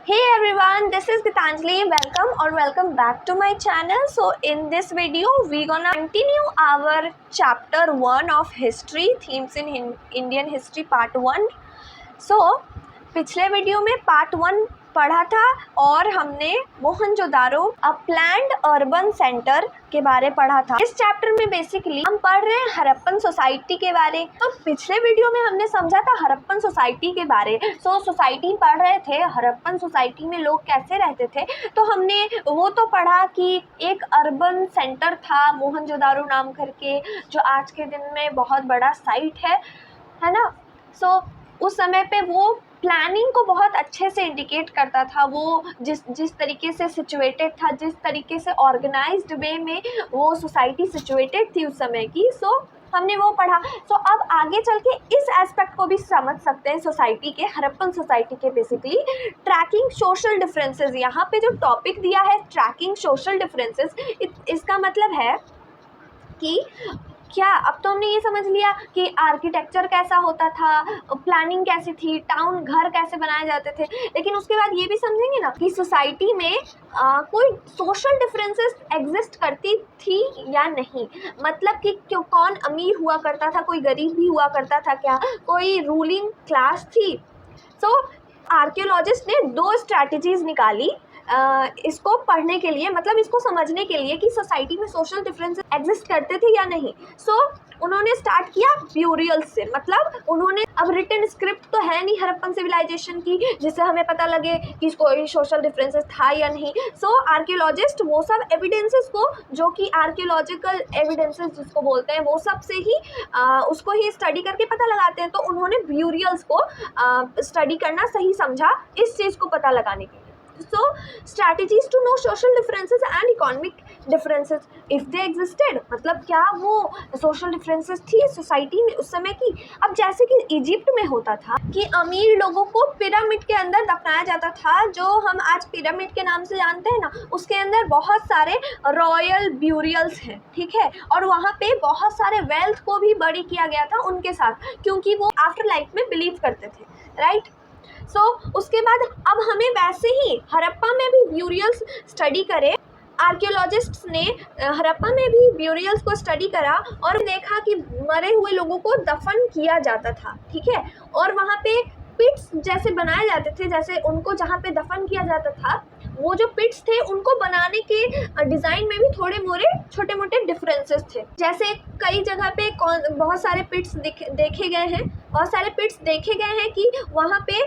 Hey everyone, this is Gitanjali. Welcome back to my channel. So in this video, we gonna continue our chapter 1 of history, themes in Indian history part 1. So पिछले video में part 1 पढ़ा था और हमने मोहनजोदारो अ planned urban centre के बारे पढ़ा था। इस चैप्टर में बेसिकली हम पढ़ रहे हैं हड़प्पन सोसाइटी के बारे। तो पिछले वीडियो में हमने समझा था हड़प्पन सोसाइटी के बारे। सोसाइटी पढ़ रहे थे, हड़प्पन सोसाइटी में लोग कैसे रहते थे। तो हमने वो तो पढ़ा कि एक अर्बन सेंटर था मोहनजोदारो नाम करके, जो आज के दिन में बहुत बड़ा साइट है ना। उस समय पे वो प्लानिंग को बहुत अच्छे से इंडिकेट करता था। वो जिस तरीके से सिचुएटेड था, जिस तरीके से ऑर्गेनाइज्ड वे में वो सोसाइटी सिचुएटेड थी उस समय की, हमने वो पढ़ा। अब आगे चल के इस एस्पेक्ट को भी समझ सकते हैं सोसाइटी के, हड़प्पन सोसाइटी के। बेसिकली ट्रैकिंग सोशल डिफरेंसेस, यहाँ पे जो टॉपिक दिया है ट्रैकिंग सोशल डिफरेंसेस, इसका मतलब है कि क्या अब तो हमने ये समझ लिया कि आर्किटेक्चर कैसा होता था, प्लानिंग कैसी थी, टाउन घर कैसे बनाए जाते थे, लेकिन उसके बाद ये भी समझेंगे ना कि सोसाइटी में कोई सोशल डिफरेंसेस एग्जिस्ट करती थी या नहीं। मतलब कि कौन अमीर हुआ करता था, कोई गरीब भी हुआ करता था क्या, कोई रूलिंग क्लास थी। आर्कियोलॉजिस्ट ने 2 स्ट्रैटेजीज निकाली इसको पढ़ने के लिए, मतलब इसको समझने के लिए कि सोसाइटी में सोशल डिफरेंसेस एग्जिस्ट करते थे या नहीं। उन्होंने स्टार्ट किया ब्यूरियल्स से। मतलब उन्होंने, अब रिटन स्क्रिप्ट तो है नहीं हड़प्पन सिविलाइजेशन की जिससे हमें पता लगे कि कोई सोशल डिफरेंसेस था या नहीं। आर्कियोलॉजिस्ट वो सब एविडेंसेस को, जो कि आर्कियोलॉजिकल एविडेंसेस जिसको बोलते हैं, वो सब से ही उसको ही स्टडी करके पता लगाते हैं। तो उन्होंने ब्यूरियल्स को स्टडी करना सही समझा इस चीज़ को पता लगाने के लिए। strategies to know social differences and economic differences if they existed, मतलब क्या वो social differences थी सोसाइटी में उस समय की। अब जैसे कि इजिप्ट में होता था कि अमीर लोगों को पिरामिड के अंदर दफनाया जाता था, जो हम आज पिरामिड के नाम से जानते हैं ना, उसके अंदर बहुत सारे रॉयल ब्यूरियल्स हैं, ठीक है। और वहाँ पे बहुत सारे वेल्थ को भी बड़ी किया गया था उनके साथ, क्योंकि वो आफ्टर लाइफ में बिलीव करते थे, राइट। उसके बाद अब हमें वैसे ही हड़प्पा में भी ब्यूरियल्स स्टडी करे। आर्कियोलॉजिस्ट्स ने हड़प्पा में भी ब्यूरियल्स को स्टडी करा और देखा कि मरे हुए लोगों को दफन किया जाता था, ठीक है। और वहाँ पे पिट्स जैसे बनाए जाते थे, जैसे उनको जहाँ पे दफन किया जाता था, वो जो पिट्स थे उनको बनाने के डिज़ाइन में भी थोड़े मोरे छोटे मोटे डिफरेंसेस थे। जैसे कई जगह पे बहुत सारे पिट्स देखे गए हैं, बहुत सारे पिट्स देखे गए हैं कि वहाँ पे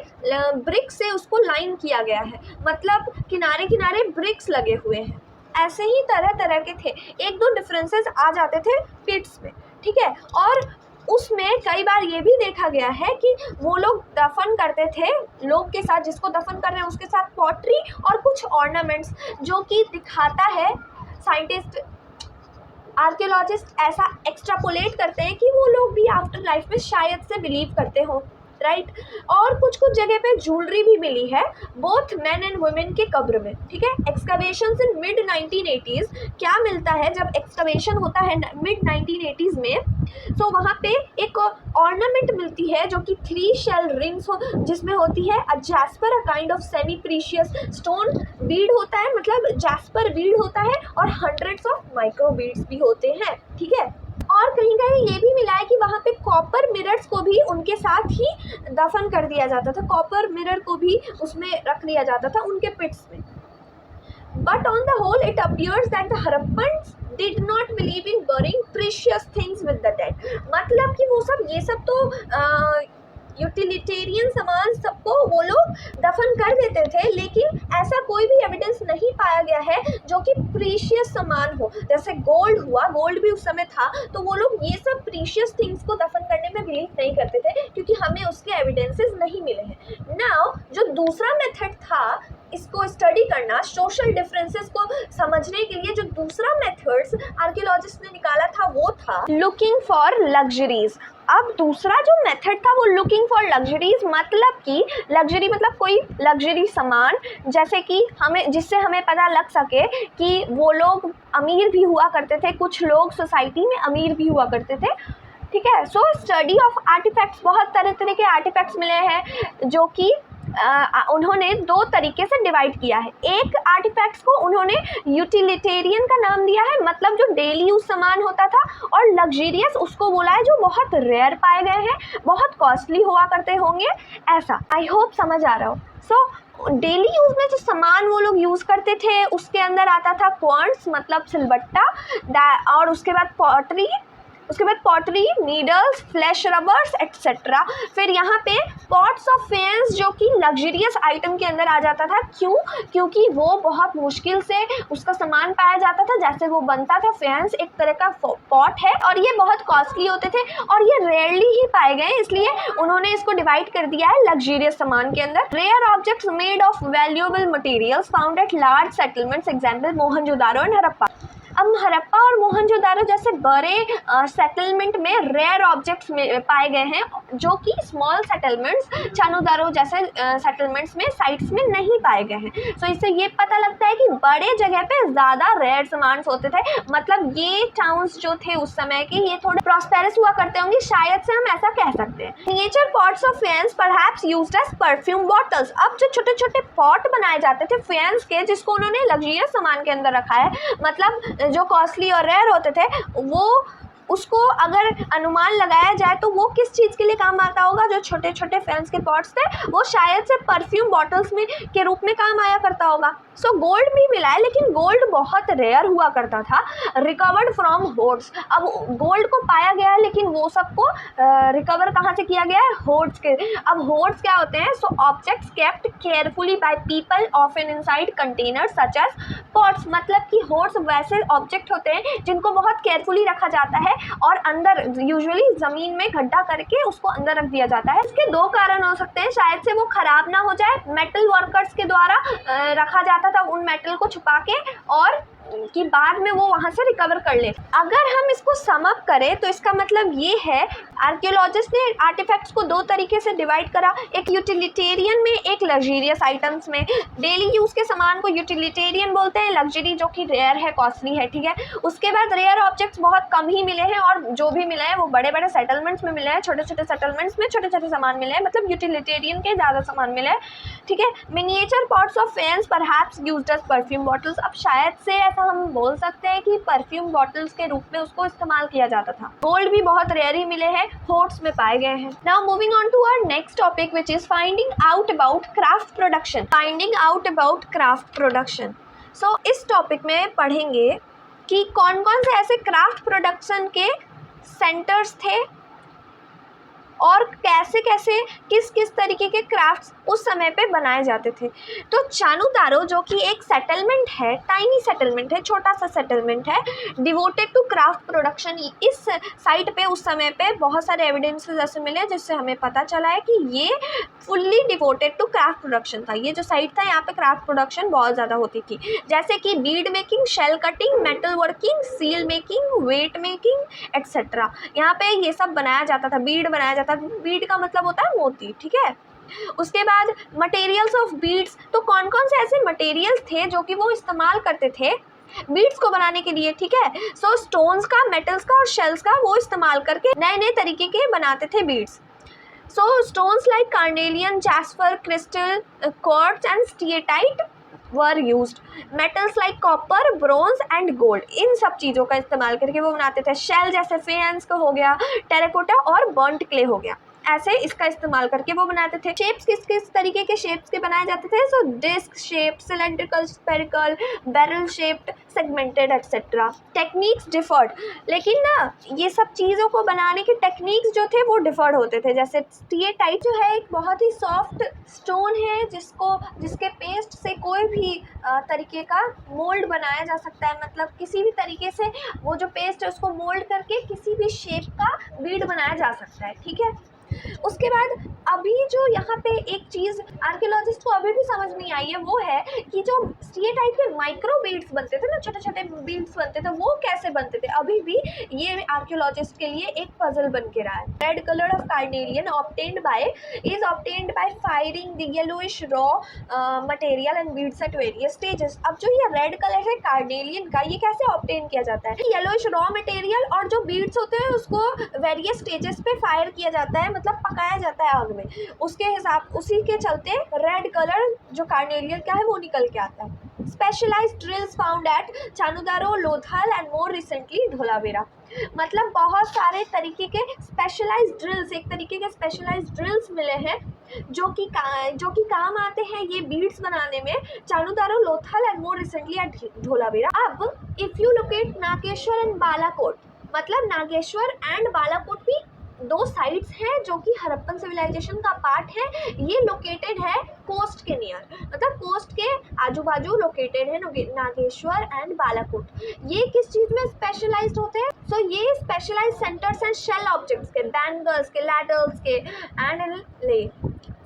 ब्रिक से उसको लाइन किया गया है, मतलब किनारे किनारे ब्रिक्स लगे हुए हैं। ऐसे ही तरह तरह के थे, 1-2 डिफरेंसेस आ जाते थे पिट्स में, ठीक है। और उसमें कई बार ये भी देखा गया है कि वो लोग दफन करते थे लोग के साथ, जिसको दफन कर रहे हैं उसके साथ पॉटरी और कुछ ऑर्नामेंट्स, जो कि दिखाता है, साइंटिस्ट आर्कियोलॉजिस्ट ऐसा एक्स्ट्रापोलेट करते हैं कि वो लोग भी आफ्टर लाइफ में शायद से बिलीव करते हो, राइट। और कुछ जगह पे ज्वेलरी भी मिली है, बोथ मेन एंड वुमेन के कब्र में, ठीक है। एक्सकवेशंस इन मिड 1980s, क्या मिलता है जब एक्सकवेशन होता है मिड 1980s में, तो वहाँ पे एक ऑर्नामेंट मिलती है जो कि 3 शेल रिंग्स जिसमें होती है a jasper, a kind of semi precious stone bead होता है, मतलब जैस्पर बीड होता है, और हंड्रेड्स ऑफ माइक्रो बीड्स भी होते हैं, ठीक है। और कहीं कहीं ये भी मिला है कि वहाँ पे कॉपर मिरर्स को भी उनके साथ ही दफन कर दिया जाता था, कॉपर मिरर को भी उसमें रख दिया जाता था उनके पिट्स में। But on the whole, it appears that the Harappans did not believe in burying precious things with the dead. मतलब कि वो सब ये सब तो यूटिलिटेरियन सामान सबको वो लोग दफन कर देते थे, लेकिन ऐसा कोई भी एविडेंस नहीं पाया गया है जो कि प्रीशियस सामान हो। जैसे गोल्ड हुआ, गोल्ड भी उस समय था, तो वो लोग ये सब प्रीशियस थिंग्स को दफन करने में बिलीव नहीं करते थे, क्योंकि हमें उसके एविडेंसेस नहीं मिले हैं। नाउ जो दूसरा मेथड था इसको स्टडी करना, सोशल डिफरेंसेस को समझने के लिए जो दूसरा मेथड्स आर्कियोलॉजिस्ट ने निकाला था वो था लुकिंग फॉर लग्जरीज। अब दूसरा जो मेथड था वो लुकिंग फॉर लग्जरीज, मतलब कि लग्जरी मतलब कोई लग्जरी सामान, जैसे कि जिससे हमें पता लग सके कि वो लोग अमीर भी हुआ करते थे, कुछ लोग सोसाइटी में अमीर भी हुआ करते थे, ठीक है। सो स्टडी ऑफ आर्टिफैक्ट्स, बहुत तरह तरह के आर्टिफैक्ट्स मिले हैं जो कि उन्होंने दो तरीके से डिवाइड किया है। एक आर्टिफैक्ट्स को उन्होंने यूटिलिटेरियन का नाम दिया है, मतलब जो डेली यूज सामान होता था, और लग्जरियस उसको बोला है जो बहुत रेयर पाए गए हैं, बहुत कॉस्टली हुआ करते होंगे ऐसा। आई होप समझ आ रहा हो। सो डेली यूज में जो सामान वो लोग यूज़ करते थे उसके अंदर आता था क्वार्ट्ज मतलब सिलबट्टा, और उसके बाद pottery, needles, flash rubbers etcetera. फिर यहाँ पे पॉट्स ऑफ फेंस जो कि लग्जरियस आइटम के अंदर आ जाता था। क्योंकि वो बहुत मुश्किल से उसका सामान पाया जाता था, जैसे वो बनता था। फेंस एक तरह का पॉट है और ये बहुत कॉस्टली होते थे और ये रेयरली ही पाए गए, इसलिए उन्होंने इसको डिवाइड कर दिया है लग्जरियस सामान के अंदर। Rare objects made of valuable materials found at large settlements, example Mohenjodaro and Harappa. अब हड़प्पा और मोहनजोदारो जैसे बड़े सेटलमेंट में रेयर ऑब्जेक्ट्स में पाए गए हैं जो कि स्मॉल सेटलमेंट्स, चानुदारो जैसे सेटलमेंट्स में साइट्स में नहीं पाए गए हैं। सो इससे ये पता लगता है कि बड़े जगह पे ज़्यादा रेयर सामान होते थे, मतलब ये टाउन्स जो थे उस समय के ये थोड़े प्रॉस्पेरस हुआ करते होंगे, शायद से हम ऐसा कह सकते हैं। Miniature pots of faience perhaps used as perfume bottles. अब जो छोटे छोटे पॉट बनाए जाते थे फेंस के, जिसको उन्होंने लग्जरियस सामान के अंदर रखा है, मतलब जो कॉस्टली और रेयर होते थे, वो उसको अगर अनुमान लगाया जाए तो वो किस चीज़ के लिए काम आता होगा। जो छोटे छोटे फेंस के पॉट्स थे वो शायद से परफ्यूम बॉटल्स में के रूप में काम आया करता होगा। सो गोल्ड भी मिला है, लेकिन गोल्ड बहुत रेयर हुआ करता था। रिकवर्ड फ्रॉम होर्ड्स, अब गोल्ड को पाया गया है लेकिन वो सबको रिकवर कहाँ से किया गया है, होर्ड्स के। अब होर्ड्स क्या होते हैं, so objects kept carefully by people often inside container such as pots, मतलब कि होर्ड्स वैसे ऑब्जेक्ट होते हैं जिनको बहुत केयरफुली रखा जाता है और अंदर यूजुअली ज़मीन में गड्ढा करके उसको अंदर रख दिया जाता है। इसके दो कारण हो सकते हैं, शायद से वो ख़राब ना हो जाए, मेटल वर्कर्स के द्वारा रखा जाता था उन मेटल को छुपा के, और कि बाद में वो वहाँ से रिकवर कर ले। अगर हम इसको सम अप करें तो इसका मतलब ये है, आर्कियोलॉजिस्ट ने आर्टिफैक्ट्स को दो तरीके से डिवाइड करा, एक यूटिलिटेरियन में, एक लग्जरियस आइटम्स में। डेली यूज़ के सामान को यूटिलिटेरियन बोलते हैं, लग्जरी जो कि रेयर है, कॉस्टली है, ठीक है। उसके बाद रेयर ऑब्जेक्ट्स बहुत कम ही मिले हैं और जो भी मिले हैं वो बड़े बड़े सेटलमेंट्स में मिले हैं, छोटे छोटे सेटलमेंट्स में छोटे छोटे सामान मिले हैं, मतलब यूटिलिटेरियन के ज़्यादा सामान मिले हैं, ठीक है। Miniature pots of faience perhaps used as perfume bottles, अब शायद से हम बोल सकते हैं कि परफ्यूम बॉटल्स के रूप में उसको इस्तेमाल किया जाता था। गोल्ड भी बहुत रेयर ही मिले हैं, होर्ड्स में पाए गए हैं। Now moving on to our next topic which is finding out about craft production. Finding out about craft production, so इस टॉपिक में पढ़ेंगे कि कौन कौन से ऐसे क्राफ्ट प्रोडक्शन के सेंटर्स थे और कैसे कैसे किस किस तरीके के क्राफ्ट्स उस समय पे बनाए जाते थे। तो चानुदारो जो कि एक सेटलमेंट है, टाइनी सेटलमेंट है, छोटा सा सेटलमेंट है, डिवोटेड टू क्राफ्ट प्रोडक्शन। इस साइट पे उस समय पे बहुत सारे एविडेंसेस ऐसे मिले जिससे हमें पता चला है कि ये fully devoted to craft production था। ये जो साइट था यहाँ पे क्राफ्ट प्रोडक्शन बहुत ज़्यादा होती थी, जैसे कि bead making, shell cutting, metal working, seal making, weight making etcetera. यहाँ पे ये सब बनाया जाता था, बीड बनाया जाता था। बीड का मतलब होता है मोती, ठीक है। उसके बाद मटेरियल्स ऑफ बीड्स, तो कौन कौन से ऐसे मटेरियल्स थे जो कि वो इस्तेमाल करते थे बीड्स को बनाने के लिए, ठीक है। सो स्टोन्स का, मेटल्स का और शेल्स का वो इस्तेमाल करके नए नए तरीके के बनाते थे beads. So stones like carnelian, jasper, crystal, quartz and steatite were used. Metals like copper, bronze and gold, इन सब चीज़ों का इस्तेमाल करके वो बनाते थे। शेल जैसे फेंस का हो गया, टेराकोटा और बर्न्ट क्ले हो गया, ऐसे इसका इस्तेमाल करके वो बनाते थे। शेप्स किस किस तरीके के शेप्स के बनाए जाते थे, so disc shape, cylindrical, spherical, barrel shaped, segmented etcetera. Techniques differed, लेकिन ना ये सब चीज़ों को बनाने के टेक्निक्स जो थे वो डिफर्ड होते थे। जैसे स्टीएटाइट जो है एक बहुत ही सॉफ्ट स्टोन है जिसके पेस्ट से कोई भी तरीके का मोल्ड बनाया जा सकता है, मतलब किसी भी तरीके से वो जो पेस्ट है उसको मोल्ड करके किसी भी शेप का बीड बनाया जा सकता है, ठीक है। उसके बाद अभी जो यहाँ पे एक चीज़ आर्कियोलॉजिस्ट को अभी भी समझ नहीं आई है वो है कि जो स्टीएटाइट के माइक्रो बीड्स बनते थे ना, छोटे छोटे बीड्स बनते थे, वो कैसे बनते थे, अभी भी ये आर्कियोलॉजिस्ट के लिए एक पजल बन के रहा है। Red colour of carnelian obtained by firing the yellowish raw material and beads at various stages. अब जो ये रेड कलर है कार्नेलियन का, ये कैसे ऑब्टेन किया जाता है? येलोइश रॉ मटेरियल और जो बीड्स होते हैं उसको वेरियस स्टेजेस पे फायर किया जाता है, मतलब पकाया जाता है आग में, उसी के चलते रेड कलर जो कार्नेलियन का है वो निकल के आता है। Specialised drills found at Chanhudaro, Lothal and more recently Dholavira. मतलब बहुत सारे तरीके के स्पेशलाइज्ड ड्रिल्स, एक तरीके के स्पेशलाइज्ड ड्रिल्स मिले हैं जो कि काम आते हैं ये बीड्स बनाने में, Chanhudaro, Lothal and more recently at Dholavira. अब if you locate Nageshwar and Balakot, मतलब नागेश्वर एंड बालाकोट भी दो साइट्स हैं जो कि हड़प्पन सिविलाइजेशन का पार्ट है। ये लोकेटेड है कोस्ट के नियर, मतलब कोस्ट के आजू बाजू लोकेटेड है नागेश्वर एंड बालाकोट। ये किस चीज़ में स्पेशलाइज्ड होते हैं? सो ये स्पेशलाइज सेंटर्स हैं शेल ऑब्जेक्ट्स के, बैंगल्स के, लैडल्स के एंड ले,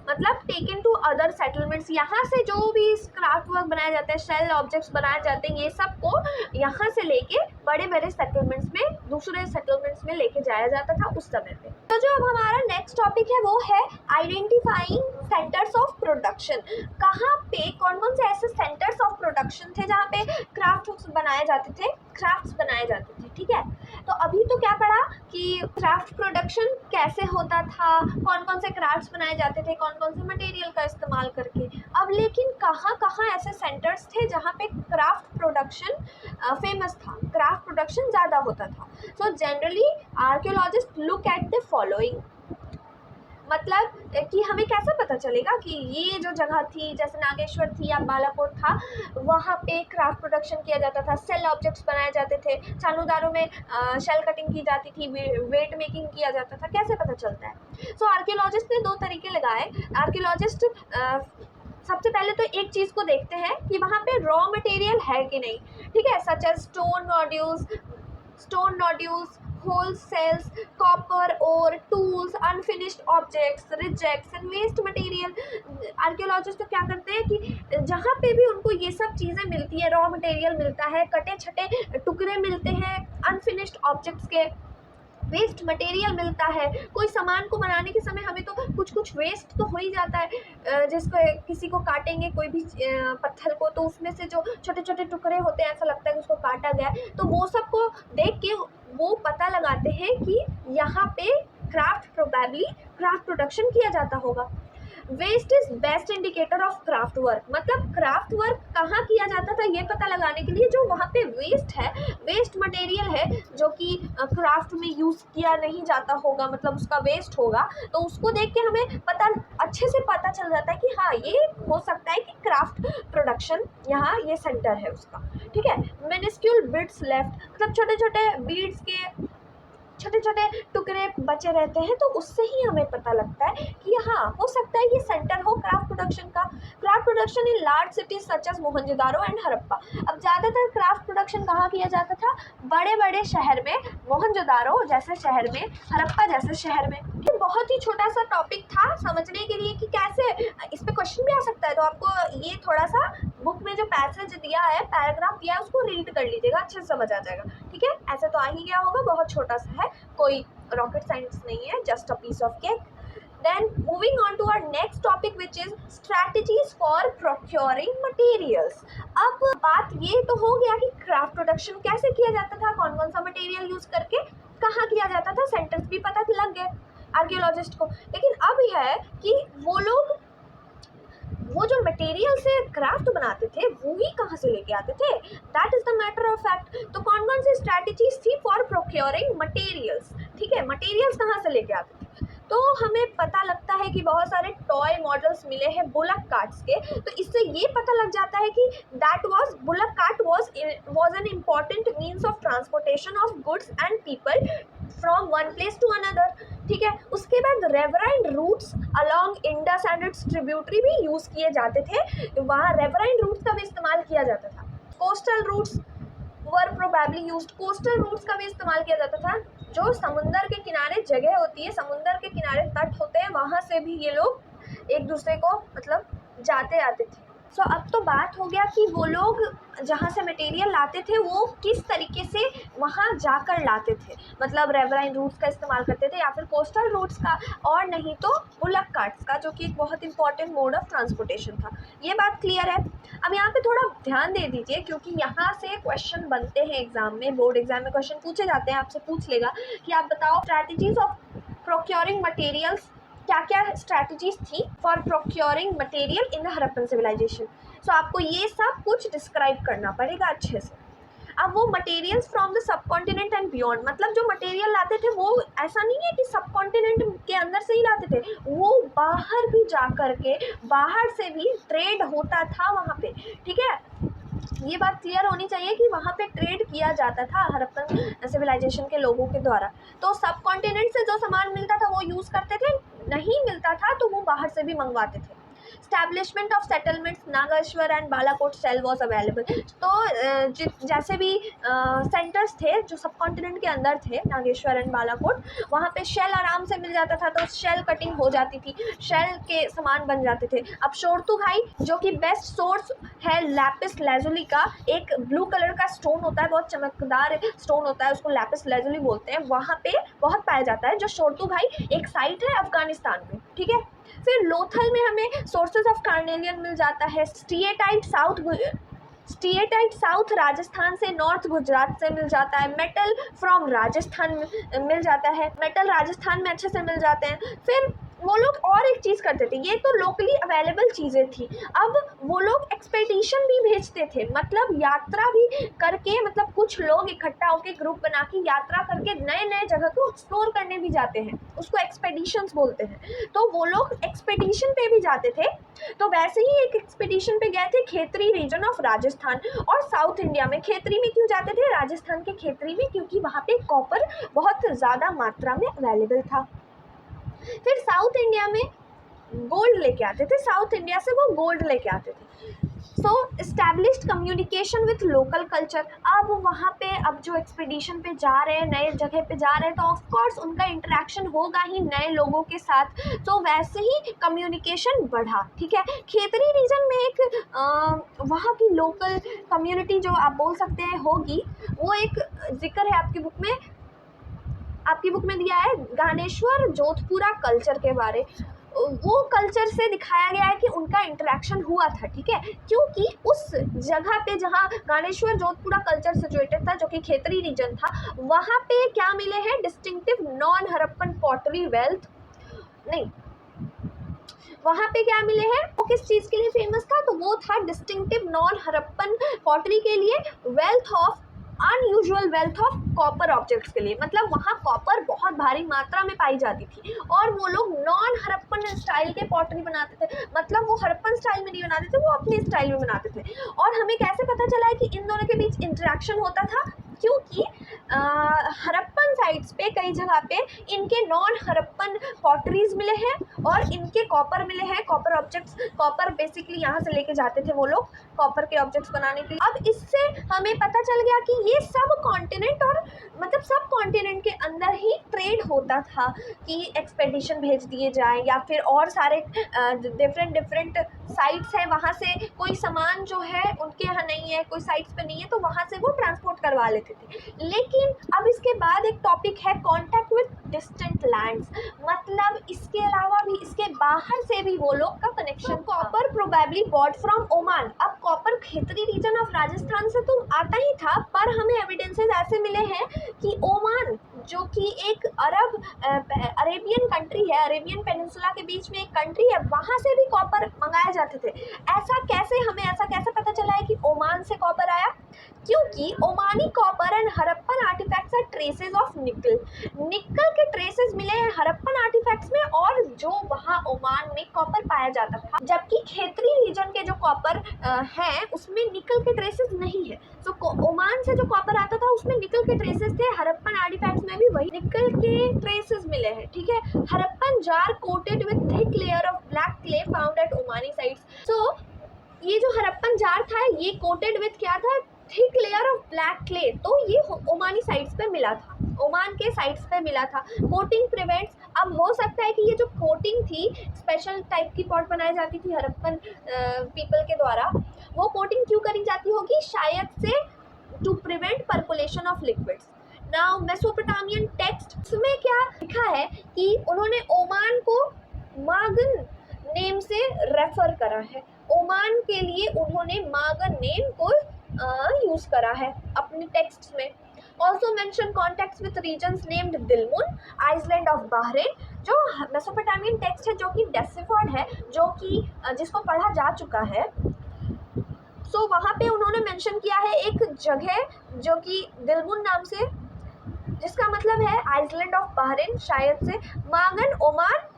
मतलब टेकन टू अदर सेटलमेंट्स। यहाँ से जो भी क्राफ्ट वर्क बनाए जाते हैं, शेल ऑब्जेक्ट्स बनाए जाते हैं, ये सब को यहाँ से लेके बड़े बड़े सेटलमेंट्स में, दूसरे सेटलमेंट्स में लेके जाया जाता था उस समय पे। तो जो अब हमारा नेक्स्ट टॉपिक है वो है आइडेंटिफाइंग सेंटर्स ऑफ प्रोडक्शन। कहाँ पे कौन कौन से ऐसे सेंटर्स ऑफ प्रोडक्शन थे जहाँ पे क्राफ्ट्स बनाए जाते थे, ठीक है। तो अभी तो क्या पढ़ा कि क्राफ्ट प्रोडक्शन कैसे होता था, कौन कौन से क्राफ्ट्स बनाए जाते थे, कौन कौन से मटेरियल का इस्तेमाल करके। अब लेकिन कहाँ कहाँ ऐसे सेंटर्स थे जहाँ पे क्राफ्ट प्रोडक्शन फेमस था, क्राफ्ट प्रोडक्शन ज़्यादा होता था। So generally archaeologist look at the following, मतलब कि हमें कैसे पता चलेगा कि ये जो जगह थी, जैसे नागेश्वर थी या बालाकोट था, वहाँ पे क्राफ्ट प्रोडक्शन किया जाता था, सेल ऑब्जेक्ट्स बनाए जाते थे, चानुदारों में शेल कटिंग की जाती थी, वेट मेकिंग किया जाता था, कैसे पता चलता है? सो आर्कियोलॉजिस्ट ने दो तरीके लगाए। आर्कियोलॉजिस्ट सबसे पहले तो एक चीज़ को देखते हैं कि वहाँ पे रॉ मटेरियल है कि नहीं, ठीक है, such as stone nodules, whole cells, copper ore, tools, unfinished objects, rejects and waste material। Archaeologist तो क्या करते हैं कि जहाँ पे भी उनको ये सब चीज़ें मिलती है, रॉ मटेरियल मिलता है, कटे छटे टुकड़े मिलते हैं, अनफिनिश्ड ऑब्जेक्ट्स के, वेस्ट मटेरियल मिलता है। कोई सामान को बनाने के समय हमें तो कुछ वेस्ट तो हो ही जाता है, जिसको किसी को काटेंगे कोई भी पत्थर को, तो उसमें से जो छोटे छोटे टुकड़े होते हैं ऐसा लगता है कि उसको काटा गया है, तो वो सब को देख के वो पता लगाते हैं कि यहाँ पे क्राफ्ट प्रोडक्शन किया जाता होगा। Waste is best indicator of craft work, मतलब क्राफ्ट वर्क कहाँ किया जाता था ये पता लगाने के लिए जो वहाँ पे वेस्ट है, वेस्ट मटेरियल है जो कि क्राफ्ट में यूज़ किया नहीं जाता होगा, मतलब उसका वेस्ट होगा, तो उसको देख के हमें अच्छे से पता चल जाता है कि हाँ ये हो सकता है कि क्राफ्ट प्रोडक्शन यहाँ ये सेंटर है उसका, ठीक है। मिनिस्क्यूल बिट्स लेफ्ट, मतलब छोटे छोटे बीड्स के छोटे छोटे टुकड़े बचे रहते हैं, तो उससे ही हमें पता लगता है कि हाँ हो सकता है ये सेंटर हो क्राफ्ट प्रोडक्शन का। Craft production in large cities such as Mohenjodaro and Harappa. अब ज़्यादातर क्राफ्ट प्रोडक्शन कहाँ किया जाता था? बड़े बड़े शहर में, मोहनजोदारो जैसे शहर में, हड़प्पा जैसे शहर में। ये बहुत ही छोटा सा टॉपिक था समझने के लिए कि कैसे इस पर क्वेश्चन भी आ सकता है, तो आपको ये थोड़ा सा बुक में जो पैसेज दिया है, पैराग्राफ दिया है, उसको रीड कर लीजिएगा, अच्छे से समझ आ जाएगा, ठीक है। ऐसे तो आ ही गया होगा, बहुत छोटा सा है, कोई रॉकेट साइंस नहीं है, just a piece of cake. Then moving on to our next topic which is strategies for procuring materials। अब बात ये तो हो गया कि क्राफ्ट प्रोडक्शन कैसे किया जाता था, कौन कौन सा मटेरियल यूज करके कहाँ किया जाता था, सेंटर्स भी पता लग गए आर्कियोलॉजिस्ट को। लेकिन अब यह है कि वो लोग वो जो मटेरियल से क्राफ्ट बनाते थे वो ही कहाँ से लेके आते थे, that is the matter of fact. तो कौन कौन सी स्ट्रैटेजीज थी फॉर प्रोक्योरिंग मटेरियल्स, ठीक है, मटेरियल्स कहाँ से लेके आते थे? तो हमें पता लगता है कि बहुत सारे टॉय मॉडल्स मिले हैं बुलक कार्ट्स के, तो इससे ये पता लग जाता है कि bullock cart was an important means of transportation of goods and people from one place to another, ठीक है। उसके बाद riverine routes along Indus and its tributary भी यूज़ किए जाते थे, वहाँ रेवराइन रूट्स का भी इस्तेमाल किया जाता था। कोस्टल रूट्स वर प्रोबेबली यूज्ड, कोस्टल रूट्स का भी इस्तेमाल किया जाता था जो समुंदर के किनारे जगह होती है, समुंदर के किनारे तट होते हैं, वहाँ से भी ये लोग एक दूसरे को मतलब जाते आते थे। सो अब तो बात हो गया कि वो लोग जहाँ से मटेरियल लाते थे वो किस तरीके से वहाँ जाकर लाते थे, मतलब रेवराइन रूट्स का इस्तेमाल करते थे या फिर कोस्टल रूट्स का, और नहीं तो बुलक कार्ट्स का, जो कि एक बहुत इंपॉर्टेंट मोड ऑफ ट्रांसपोर्टेशन था। ये बात क्लियर है। अब यहाँ पे थोड़ा ध्यान दे दीजिए, क्योंकि यहाँ से क्वेश्चन बनते हैं एग्जाम में, बोर्ड एग्जाम में क्वेश्चन पूछे जाते हैं, आपसे पूछ लेगा कि आप बताओ स्ट्रैटेजीज ऑफ प्रोक्योरिंग मटेरियल्स, क्या क्या स्ट्रैटेजीज थी for procuring material in the Harappan civilisation. So आपको ये सब कुछ डिस्क्राइब करना पड़ेगा अच्छे से। अब वो materials from the sub continent and beyond, मतलब जो मटेरियल लाते थे वो ऐसा नहीं है कि सब कॉन्टिनेंट के अंदर से ही लाते थे, वो बाहर भी जा कर के बाहर से भी ट्रेड होता था वहाँ पे, ठीक है। ये बात क्लियर होनी चाहिए कि वहाँ पे ट्रेड किया जाता था हड़प्पन सिविलाइजेशन के लोगों के द्वारा। तो सब कॉन्टिनेंट से जो सामान मिलता था वो यूज़ करते थे, नहीं मिलता था तो वो बाहर से भी मंगवाते थे। Establishment of settlements Nageshwar and Balakot shell was available. तो जैसे भी सेंटर्स थे जो सब कॉन्टिनेंट के अंदर थे, नागेश्वर एंड बालाकोट, वहाँ पे शेल आराम से मिल जाता था, तो शेल कटिंग हो जाती थी, शेल के सामान बन जाते थे। अब शोरतुघाई जो कि बेस्ट सोर्स है लैपिस लेजुली का, एक ब्लू कलर का स्टोन होता है, बहुत चमकदार स्टोन होता है, उसको लैपिस लेजुली बोलते हैं, वहाँ पे बहुत पाया जाता है। जो शोरतुघाई एक साइट है अफगानिस्तान में, ठीक है। फिर लोथल में हमें सोर्सेज ऑफ कार्नेलियन मिल जाता है। स्टीएटाइट साउथ राजस्थान से, नॉर्थ गुजरात से मिल जाता है। मेटल फ्रॉम राजस्थान मिल जाता है, मेटल राजस्थान में अच्छे से मिल जाते हैं। फिर वो लोग और एक चीज़ करते थे, ये तो लोकली अवेलेबल चीज़ें थी, अब वो लोग एक्सपेडिशन भी भेजते थे, मतलब यात्रा भी करके, मतलब कुछ लोग इकट्ठा होकर ग्रुप बना के यात्रा करके नए नए जगह को एक्सप्लोर करने भी जाते हैं, उसको एक्सपेडिशंस बोलते हैं। तो वो लोग एक्सपेडिशन पे भी जाते थे। तो वैसे ही एक एक्सपेडिशन पे गए थे खेतरी रीजन ऑफ राजस्थान और साउथ इंडिया में। खेतरी में क्यों जाते थे, राजस्थान के खेतरी में, क्योंकि वहाँ पे कॉपर बहुत ज़्यादा मात्रा में अवेलेबल था। फिर साउथ इंडिया में गोल्ड लेके आते थे, साउथ इंडिया से वो गोल्ड लेके आते थे। So established communication with local culture. अब वहाँ पे, अब जो एक्सपीडिशन पे जा रहे हैं, नए जगह पे जा रहे हैं, तो ऑफकोर्स उनका इंटरेक्शन होगा ही नए लोगों के साथ, तो वैसे ही कम्युनिकेशन बढ़ा, ठीक है। खेतरी रीजन में एक वहाँ की लोकल कम्युनिटी जो आप बोल सकते हैं होगी, वो एक जिक्र है आपकी बुक में दिया है, गानेश्वर जोधपुरा कल्चर के बारे। वो कल्चर से दिखाया गया है कि उनका इंटरेक्शन हुआ था, ठीक है, क्योंकि उस जगह पे जहाँ गानेश्वर जोधपुरा कल्चर सिचुएटेड था, जो कि खेतरी रीजन था, वहाँ पे क्या मिले हैं, distinctive non Harappan pottery wealth, नहीं, वहाँ पे क्या मिले हैं, वो किस चीज़ के लिए फेमस था, तो वो था डिस्टिंक्टिव नॉन हड़प्पन पॉटरी के लिए, wealth of unusual wealth of copper objects के लिए, मतलब वहाँ कॉपर बहुत भारी मात्रा में पाई जाती थी, और वो लोग नॉन हड़प्पन स्टाइल के पॉटरी बनाते थे, मतलब वो हड़प्पन स्टाइल में नहीं बनाते थे, वो अपने स्टाइल में बनाते थे। और हमें कैसे पता चला है कि इन दोनों के बीच इंटरेक्शन होता था, क्योंकि हड़प्पन साइट्स पे कई जगह पे इनके नॉन हड़प्पन पॉटरीज मिले हैं और इनके कॉपर मिले हैं, कॉपर ऑब्जेक्ट्स, कॉपर बेसिकली यहाँ से लेके जाते थे वो लोग कॉपर के ऑब्जेक्ट्स बनाने के लिए। अब इससे हमें पता चल गया कि ये सब कॉन्टिनेंट, और मतलब सब कॉन्टिनेंट के अंदर ही ट्रेड होता था, कि एक्सपेडिशन भेज दिए जाएँ या फिर और सारे डिफरेंट साइट्स हैं, वहाँ से कोई सामान जो है उनके यहाँ नहीं है, कोई साइट्स पे नहीं है, तो वहाँ से वो ट्रांसपोर्ट करवा लेते थे। लेकिन अब इसके बाद एक टॉपिक है कॉन्टैक्ट विद डिस्टेंट लैंड्स, मतलब इसके अलावा भी, इसके बाहर से भी वो लोग का connection. Copper probably bought from Oman. अब copper Khetri region of Rajasthan से तो आता ही था, पर हमें एविडेंसेस ऐसे मिले हैं कि ओमान, जो कि एक अरेबियन कंट्री है, अरेबियन पेनिनसुला के बीच में एक कंट्री है, वहाँ से भी कॉपर मंगाए जाते थे। हमें ऐसा कैसे पता चला है कि ओमान से कॉपर आया, क्योंकि Omani copper and Harappan artifacts are traces of nickel के ट्रेसेस मिले हैं हड़प्पन आर्टिफैक्ट्स में, और जो वहाँ ओमान में कॉपर पाया जाता था, जबकि खेतरी रीजन के जो कॉपर हैं उसमें निकल के ट्रेसेस नहीं है। तो ओमान से जो कॉपर आता था उसमें निकल के ट्रेसेस थे, हड़प्पन आर्टिफैक्ट्स में भी वही निकल के ट्रेसेस मिले हैं, ठीक है। Harappan jar coated with thick layer of black clay found at Omani sites. सो ये जो हड़प्पन जार था, ये कोटेड विद क्या था, thick layer of black clay, तो ये ओमानी साइट्स पे मिला था, ओमान के साइट्स पे मिला था। कोटिंग प्रिवेंट्स, अब हो सकता है कि ये जो कोटिंग थी, स्पेशल टाइप की पॉट बनाई जाती थी हड़प्पन पीपल के द्वारा, वो कोटिंग क्यों करी जाती होगी, शायद से to prevent percolation of liquids. Now Mesopotamian text में क्या लिखा है कि उन्होंने ओमान को मागन नेम से रेफर करा है, ओमान के लिए उन्होंने मागन नेम को यूज करा है अपने टेक्स्ट में। Also mention contacts with regions named Dilmun, island of Bahrain, जो मेसोपोटामियन टेक्स्ट है जो कि डेसिफर्ड है, जो कि जिसको पढ़ा जा चुका है। सो वहाँ पे उन्होंने मेंशन किया है एक जगह जो कि दिलमुन नाम से, जिसका मतलब है आइसलैंड ऑफ बहरीन, शायद से मागन, ओमान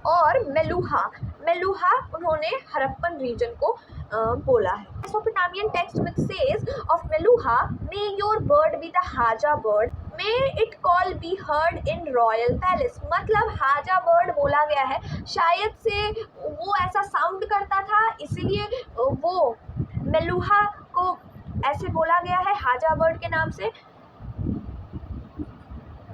और मेलुहा उन्होंने हड़प्पन रीजन को बोला है। Mesopotamian text which says of Meluhha, may your bird be the haja bird, may it call be heard in royal palace, मतलब हाजा बर्ड बोला गया है, शायद से वो ऐसा साउंड करता था इसीलिए वो मेलुहा को ऐसे बोला गया है हाजा बर्ड के नाम से।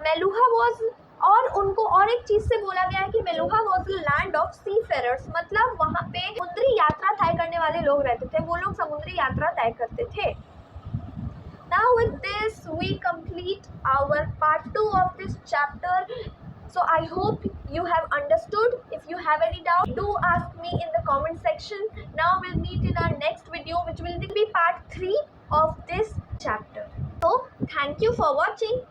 मेलुहा वॉज, और उनको और एक चीज से बोला गया है कि Meluhha was the land of seafarers, मतलब वहाँ पे समुद्री यात्रा तय करने वाले लोग रहते थे, वो लोग समुद्री यात्रा तय करते थे। Now with this we complete our part 2 of this chapter. So I hope you have understood. If you have any doubt, do ask me in the comment section. Now we'll meet in our next video, which will be part 3 of this chapter. So thank you for watching.